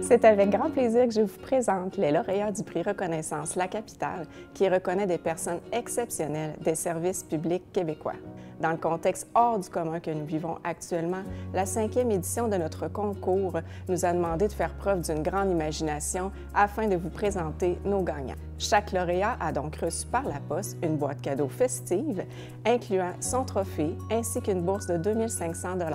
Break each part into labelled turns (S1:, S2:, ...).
S1: C'est avec grand plaisir que je vous présente les lauréats du prix Reconnaissance La Capitale, qui reconnaît des personnes exceptionnelles des services publics québécois. Dans le contexte hors du commun que nous vivons actuellement, la 5e édition de notre concours nous a demandé de faire preuve d'une grande imagination afin de vous présenter nos gagnants. Chaque lauréat a donc reçu par la poste une boîte cadeau festive, incluant son trophée ainsi qu'une bourse de 2 500 $.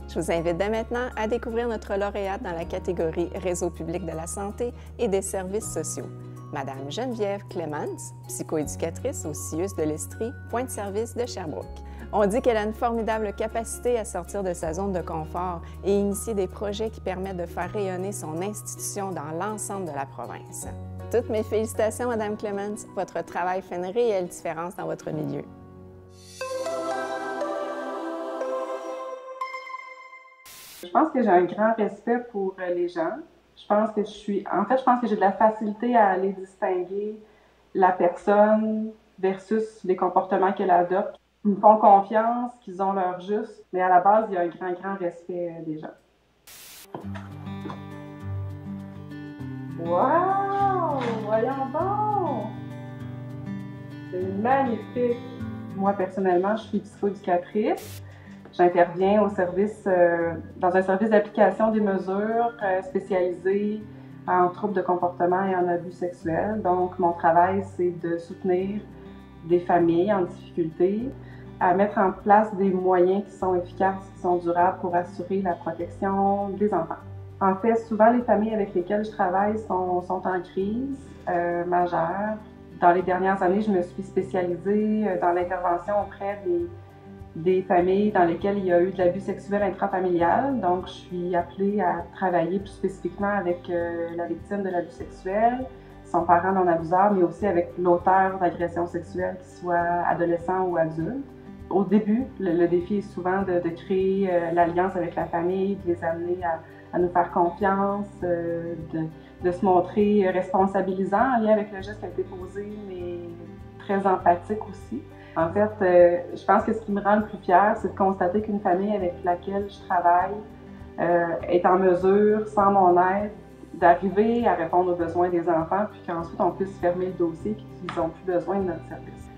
S1: Je vous invite dès maintenant à découvrir notre lauréate dans la catégorie Réseau public de la santé et des services sociaux. Madame Geneviève Clemens, psychoéducatrice au CIUS de l'Estrie, point de service de Sherbrooke. On dit qu'elle a une formidable capacité à sortir de sa zone de confort et initier des projets qui permettent de faire rayonner son institution dans l'ensemble de la province. Toutes mes félicitations, Madame Clemens. Votre travail fait une réelle différence dans votre milieu.
S2: Je pense que j'ai un grand respect pour les gens. Je pense que je pense que j'ai de la facilité à aller distinguer la personne versus les comportements qu'elle adopte. Ils me font confiance, qu'ils ont leur juste, mais à la base, il y a un grand respect des gens. Wow! Voyons donc! C'est magnifique! Moi, personnellement, je suis psychoéducatrice. J'interviens dans un service d'application des mesures spécialisé en troubles de comportement et en abus sexuels. Donc, mon travail, c'est de soutenir des familles en difficulté, à mettre en place des moyens qui sont efficaces, qui sont durables pour assurer la protection des enfants. En fait, souvent, les familles avec lesquelles je travaille sont en crise majeure. Dans les dernières années, je me suis spécialisée dans l'intervention auprès des familles dans lesquelles il y a eu de l'abus sexuel intrafamilial. Donc, je suis appelée à travailler plus spécifiquement avec la victime de l'abus sexuel, son parent non abuseur, mais aussi avec l'auteur d'agression sexuelle, qu'il soit adolescent ou adulte. Au début, le défi est souvent de créer l'alliance avec la famille, de les amener à nous faire confiance, de se montrer responsabilisant en lien avec le geste qui a été posé, mais très empathique aussi. En fait, je pense que ce qui me rend le plus fière, c'est de constater qu'une famille avec laquelle je travaille est en mesure, sans mon aide, d'arriver à répondre aux besoins des enfants, puis qu'ensuite on puisse fermer le dossier et qu'ils n'ont plus besoin de notre service.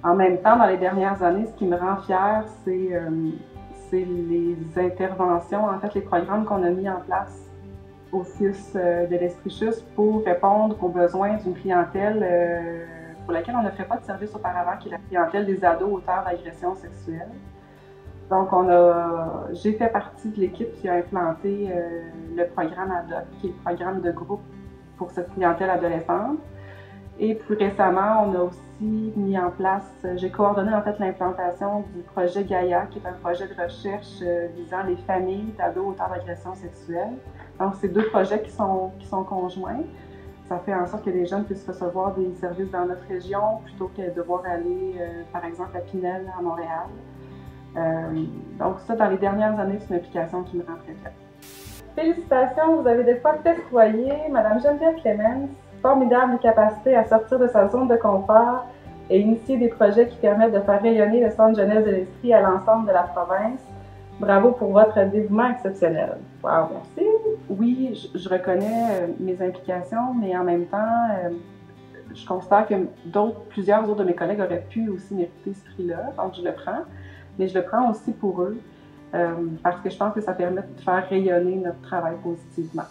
S2: En même temps, dans les dernières années, ce qui me rend fière, c'est les interventions, en fait, les programmes qu'on a mis en place au CIUS de l'Estrie juste pour répondre aux besoins d'une clientèle pour laquelle on n'offrait pas de service auparavant, qui est la clientèle des ados auteurs d'agressions sexuelles. Donc, j'ai fait partie de l'équipe qui a implanté le programme ADOC, qui est le programme de groupe pour cette clientèle adolescente. Et plus récemment, on a aussi mis en place, j'ai coordonné en fait l'implantation du projet Gaïa, qui est un projet de recherche visant les familles d'ados auteurs d'agressions sexuelles. Donc, c'est deux projets qui sont conjoints. Ça fait en sorte que les jeunes puissent recevoir des services dans notre région plutôt que de devoir aller, par exemple, à Pinel, à Montréal. Donc ça, dans les dernières années, c'est une application qui me rend très fière. Félicitations, vous avez des fois festoyé Madame Geneviève Clemens, formidable capacité à sortir de sa zone de confort et initier des projets qui permettent de faire rayonner le Centre jeunesse de l'Estrie à l'ensemble de la province. Bravo pour votre dévouement exceptionnel. Wow, merci! Oui, je reconnais mes implications, mais en même temps, je considère que plusieurs autres de mes collègues auraient pu aussi mériter ce prix-là, donc je le prends. Mais je le prends aussi pour eux, parce que je pense que ça permet de faire rayonner notre travail positivement.